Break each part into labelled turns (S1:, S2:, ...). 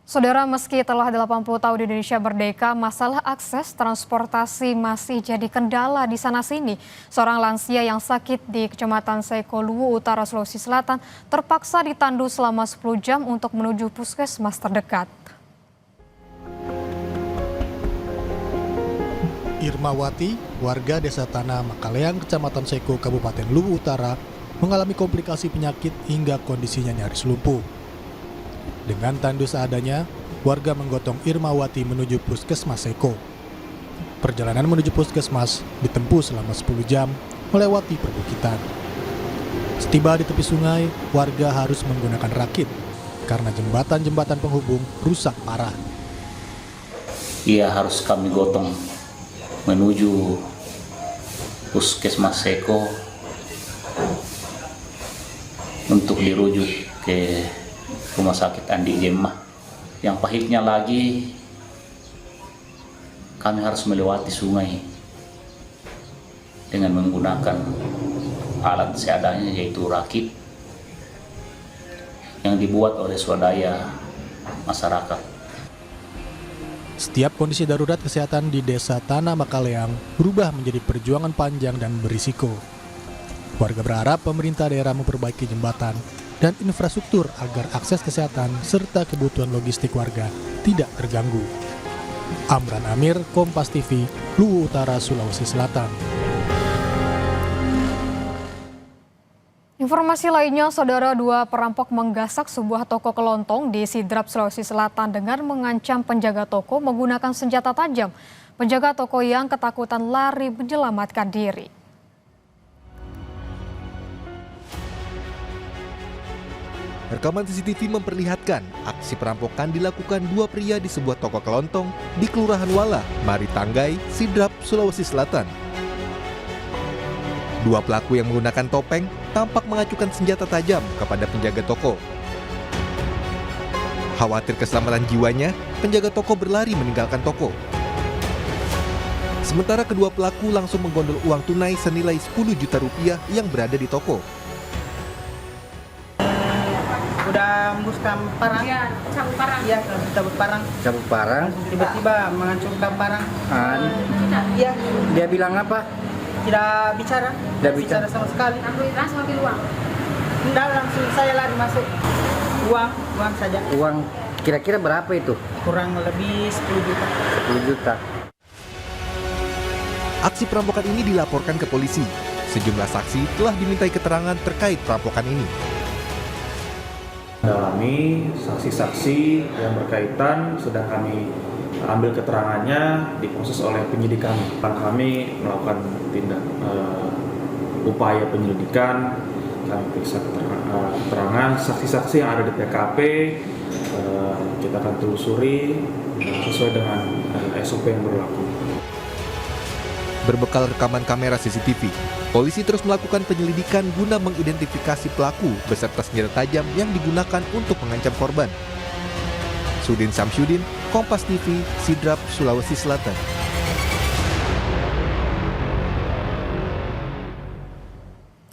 S1: Saudara, meski telah 80 tahun Indonesia merdeka, masalah akses transportasi masih jadi kendala di sana-sini. Seorang lansia yang sakit di Kecamatan Seko, Luwu Utara, Sulawesi Selatan terpaksa ditandu selama 10 jam untuk menuju puskesmas terdekat.
S2: Irmawati, warga Desa Tanah Makaleang, Kecamatan Seko, Kabupaten Luwu Utara, mengalami komplikasi penyakit hingga kondisinya nyaris lumpuh. Dengan tandu seadanya, warga menggotong Irmawati menuju puskesmas Seko. Perjalanan menuju puskesmas ditempuh selama 10 jam melewati perbukitan. Setiba di tepi sungai, warga harus menggunakan rakit karena jembatan-jembatan penghubung rusak parah.
S3: Ia harus kami gotong menuju puskesmas Seko untuk dirujuk ke Rumah Sakit Andi Jemah. Yang pahitnya lagi, kami harus melewati sungai dengan menggunakan alat seadanya, yaitu rakit yang dibuat oleh swadaya masyarakat.
S2: Setiap kondisi darurat kesehatan di Desa Tanah Makaleang berubah menjadi perjuangan panjang dan berisiko. Warga berharap pemerintah daerah memperbaiki jembatan dan infrastruktur agar akses kesehatan serta kebutuhan logistik warga tidak terganggu. Amran Amir, Kompas TV, Luwu Utara, Sulawesi Selatan.
S1: Informasi lainnya, saudara, dua perampok menggasak sebuah toko kelontong di Sidrap, Sulawesi Selatan dengan mengancam penjaga toko menggunakan senjata tajam. Penjaga toko yang ketakutan lari menyelamatkan diri.
S4: Rekaman CCTV memperlihatkan aksi perampokan dilakukan dua pria di sebuah toko kelontong di Kelurahan Wala, Maritanggai, Sidrap, Sulawesi Selatan. Dua pelaku yang menggunakan topeng tampak mengacukan senjata tajam kepada penjaga toko. Khawatir keselamatan jiwanya, penjaga toko berlari meninggalkan toko. Sementara kedua pelaku langsung menggondol uang tunai senilai 10 juta rupiah yang berada di toko.
S5: Udah embuskan parang.
S6: Iya, cabut parang.
S5: Iya, cabut parang.
S7: Cabut parang.
S5: Tiba-tiba menghancurkan parang. Iya.
S7: Dia bilang apa?
S5: Tidak bicara.
S7: Tidak bicara
S5: sama sekali.
S6: Langsung ambil uang.
S5: Tidak, langsung saya lari masuk. Uang saja.
S7: Uang kira-kira berapa itu?
S5: Kurang lebih 10 juta.
S7: 10 juta.
S4: Aksi perampokan ini dilaporkan ke polisi. Sejumlah saksi telah dimintai keterangan terkait perampokan ini.
S8: Dalami saksi-saksi yang berkaitan sudah kami ambil keterangannya, diproses oleh penyidik kami. Kami melakukan upaya penyelidikan, kami periksa keterangan saksi-saksi yang ada di TKP, kita akan telusuri sesuai dengan SOP yang berlaku.
S4: Berbekal rekaman kamera CCTV, polisi terus melakukan penyelidikan guna mengidentifikasi pelaku beserta senjata tajam yang digunakan untuk mengancam korban. Sudin Samsudin, Kompas TV, Sidrap, Sulawesi Selatan.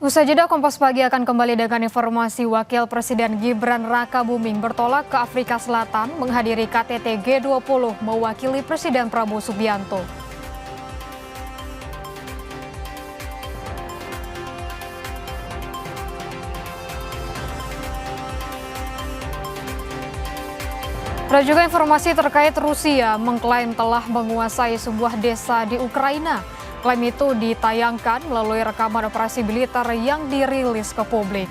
S1: Usai jeda, Kompas Pagi akan kembali dengan informasi. Wakil Presiden Gibran Rakabuming bertolak ke Afrika Selatan menghadiri KTT G20 mewakili Presiden Prabowo Subianto. Ada juga informasi terkait Rusia mengklaim telah menguasai sebuah desa di Ukraina. Klaim itu ditayangkan melalui rekaman operasi militer yang dirilis ke publik.